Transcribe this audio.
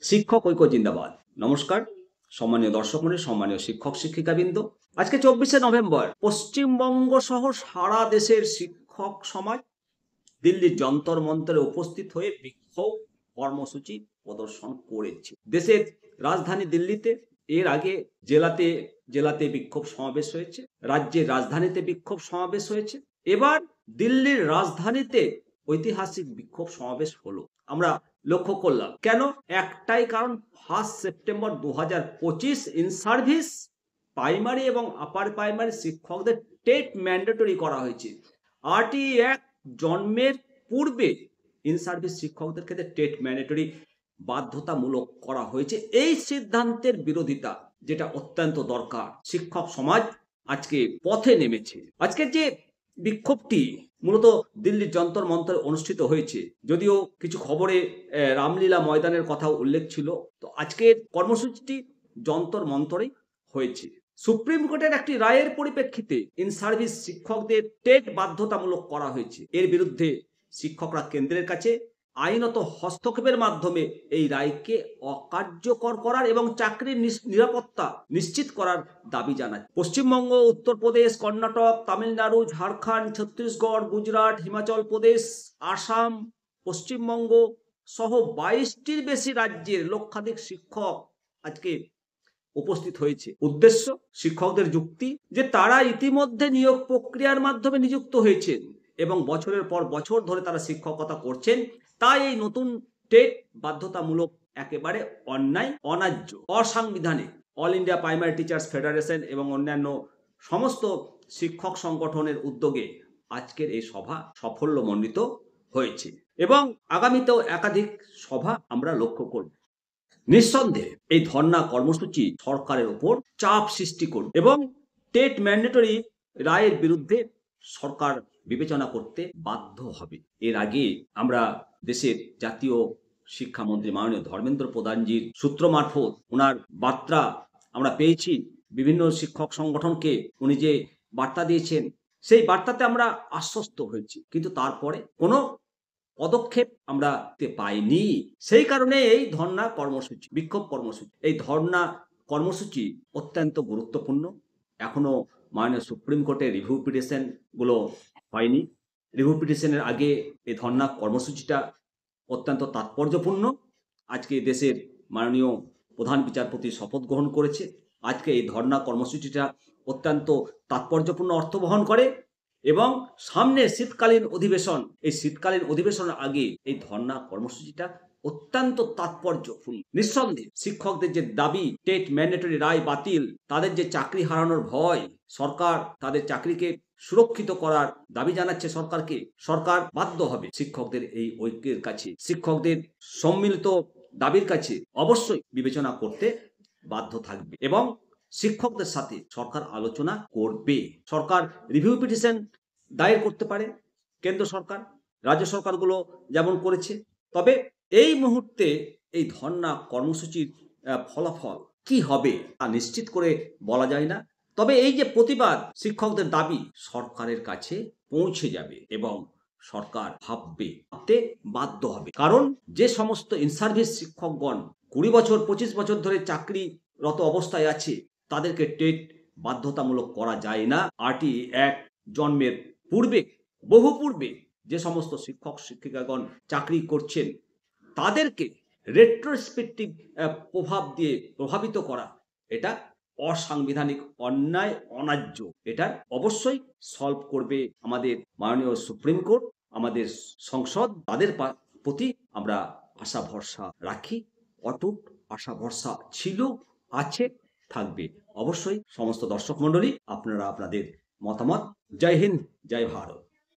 শিক্ষক ঐক্য জিন্দাবাদ। নমস্কার সম্মানীয় দর্শক মণ্ডলী, সম্মানীয় শিক্ষক শিক্ষিকাবৃন্দ। আজকে 24শে নভেম্বর পশ্চিমবঙ্গ সহ সারা দেশের শিক্ষক সমাজ দিল্লির যন্তর মন্তরে উপস্থিত হয়ে বিক্ষোভ কর্মসূচি প্রদর্শন করেছে। দেশের রাজধানী দিল্লিতে এর আগে জেলাতে জেলাতে বিক্ষোভ সমাবেশ হয়েছে, রাজ্যের রাজধানীতে বিক্ষোভ সমাবেশ হয়েছে। এবার দিল্লির রাজধানীতে ঐতিহাসিক বিক্ষোভ সমাবেশ হলো। আমরা লক্ষ্য করলাম কেন? একটাই কারণ, 1 সেপ্টেম্বর 2025 ইন সার্ভিস প্রাইমারি এবং আপার প্রাইমারি শিক্ষকদের টেট ম্যান্ডেটরি করা হয়েছে। আরটিই অ্যাক্ট জন্মের পূর্বে ইন সার্ভিস শিক্ষকদের ক্ষেত্রে টেট ম্যান্ডেটরি বাধ্যতামূলক করা হয়েছে। এই সিদ্ধান্তের বিরোধিতা, যেটা অত্যন্ত দরকার, শিক্ষক সমাজ আজকে পথে নেমেছে। আজকের যে বিক্ষোভটি মূলত দিল্লির যন্তর মন্তরে অনুষ্ঠিত হয়েছে, যদিও কিছু খবরে রামলীলা ময়দানের কথাও উল্লেখ ছিল, তো আজকের কর্মসূচিটি যন্তর মন্তরে হয়েছে। সুপ্রিম কোর্টের একটি রায়ের পরিপ্রেক্ষিতে ইন সার্ভিস শিক্ষকদের টেট বাধ্যতামূলক করা হয়েছে। এর বিরুদ্ধে শিক্ষকরা কেন্দ্রের কাছে আইনত হস্তক্ষেপের মাধ্যমে এই রায়কে অকার্যকর করার এবং চাকরির নিরাপত্তা নিশ্চিত করার দাবি জানায়। পশ্চিমবঙ্গ, উত্তরপ্রদেশ, কর্ণাটক, তামিলনাড়ু, ঝাড়খণ্ড, ছত্তিশগড়, গুজরাট, হিমাচল প্রদেশ, আসাম, পশ্চিমবঙ্গ সহ 22টির বেশি রাজ্যের লক্ষাধিক শিক্ষক আজকে উপস্থিত হয়েছে। উদ্দেশ্য, শিক্ষকদের যুক্তি যে তারা ইতিমধ্যে নিয়োগ প্রক্রিয়ার মাধ্যমে নিযুক্ত হয়েছেন এবং বছরের পর বছর ধরে তারা শিক্ষকতা করছেন, তাই এই নতুন টেট বাধ্যতামূলক একেবারে অন্যায়, অন্যায্য, অসাংবিধানিক। All India primary teachers federation এবং অন্যান্য সমস্ত শিক্ষক সংগঠনের উদ্যোগে আজকের এই সভা সাফল্যমণ্ডিত হয়েছে এবং আগামীতেও একাধিক সভা আমরা লক্ষ্য করব। নিঃসন্দেহে এই ধর্ণা কর্মসূচি সরকারের উপর চাপ সৃষ্টি করবে এবং টেট ম্যান্ডেটরি রায়ের বিরুদ্ধে সরকার বিবেচনা করতে বাধ্য হবে। এর আগে আমরা দেশের জাতীয় শিক্ষামন্ত্রী মাননীয় ধর্মেন্দ্র প্রধানজির সূত্র মারফত ওনার বার্তা আমরা পেয়েছি। বিভিন্ন শিক্ষক সংগঠনকে উনি যে বার্তা দিয়েছেন, সেই বার্তাতে আমরা আশ্বস্ত হয়েছি, কিন্তু তারপরে কোনো পদক্ষেপ আমরা পাইনি। সেই কারণে এই ধর্ণা কর্মসূচি, বিক্ষোভ কর্মসূচি, এই ধর্ণা কর্মসূচি অত্যন্ত গুরুত্বপূর্ণ। এখনো মাননীয় সুপ্রিম কোর্টে রিভিউ পিটিশন গুলো হয়নি। রিভিউ পিটিশনের আগে এই ধর্ণা কর্মসূচিটা অত্যন্ত তাৎপর্যপূর্ণ। আজকে দেশের মাননীয় প্রধান বিচারপতি শপথ গ্রহণ করেছে। আজকে এই ধর্ণা কর্মসূচিটা অত্যন্ত তাৎপর্যপূর্ণ অর্থ বহন করে এবং সামনে শীতকালীন অধিবেশন, এই শীতকালীন অধিবেশনের আগে এই ধর্ণা কর্মসূচিটা অত্যন্ত তাৎপর্যপূর্ণ। নিঃসন্দেহে শিক্ষকদের যে দাবি টেট ম্যান্ডেটরি রায় বাতিল, তাদের যে চাকরি হারানোর ভয়, সরকার তাদের চাকরিকে সুরক্ষিত করার দাবি জানাচ্ছে সরকারকে। সরকার বাধ্য হবে শিক্ষকদের এই ঐক্যের কাছে, শিক্ষকদের সম্মিলিত দাবির কাছে অবশ্যই বিবেচনা করতে বাধ্য থাকবে এবং শিক্ষকদের সাথে সরকার আলোচনা করবে। সরকার রিভিউ পিটিশন দায়ের করতে পারে, কেন্দ্র সরকার, রাজ্য সরকারগুলো যেমন করেছে। তবে এই মুহূর্তে এই ধর্ণা কর্মসূচির ফলাফল কি হবে তা নিশ্চিত করে বলা যায় না। তবে এই যে প্রতিবাদ, শিক্ষকদের দাবি সরকারের কাছে পৌঁছে যাবে এবং সরকার ভাবতে বাধ্য হবে। কারণ যে সমস্ত ইন সার্ভিস শিক্ষকগণ 20 বছর 25 বছর ধরে চাকরিরত অবস্থায় আছে, তাদেরকে টেট বাধ্যতামূলক করা যায় না। আরটিই অ্যাক্ট জন্মের পূর্বে, বহু পূর্বে যে সমস্ত শিক্ষক শিক্ষিকাগণ চাকরি করছেন, তাদেরকে রেট্রোস্পেক্টিভ প্রভাব দিয়ে প্রভাবিত করা, এটা অসাংবিধানিক, অন্যায়, অন্যায্য। এটা অবশ্যই সলভ করবে আমাদের মাননীয় সুপ্রিম কোর্ট, আমাদের সংসদ। তাদের প্রতি আমরা আশা ভরসা রাখি। অটুট আশা ভরসা ছিল, আছে, থাকবে। অবশ্যই সমস্ত দর্শক মণ্ডলী, আপনারা আপনাদের মতামত। জয় হিন্দ, জয় ভারত।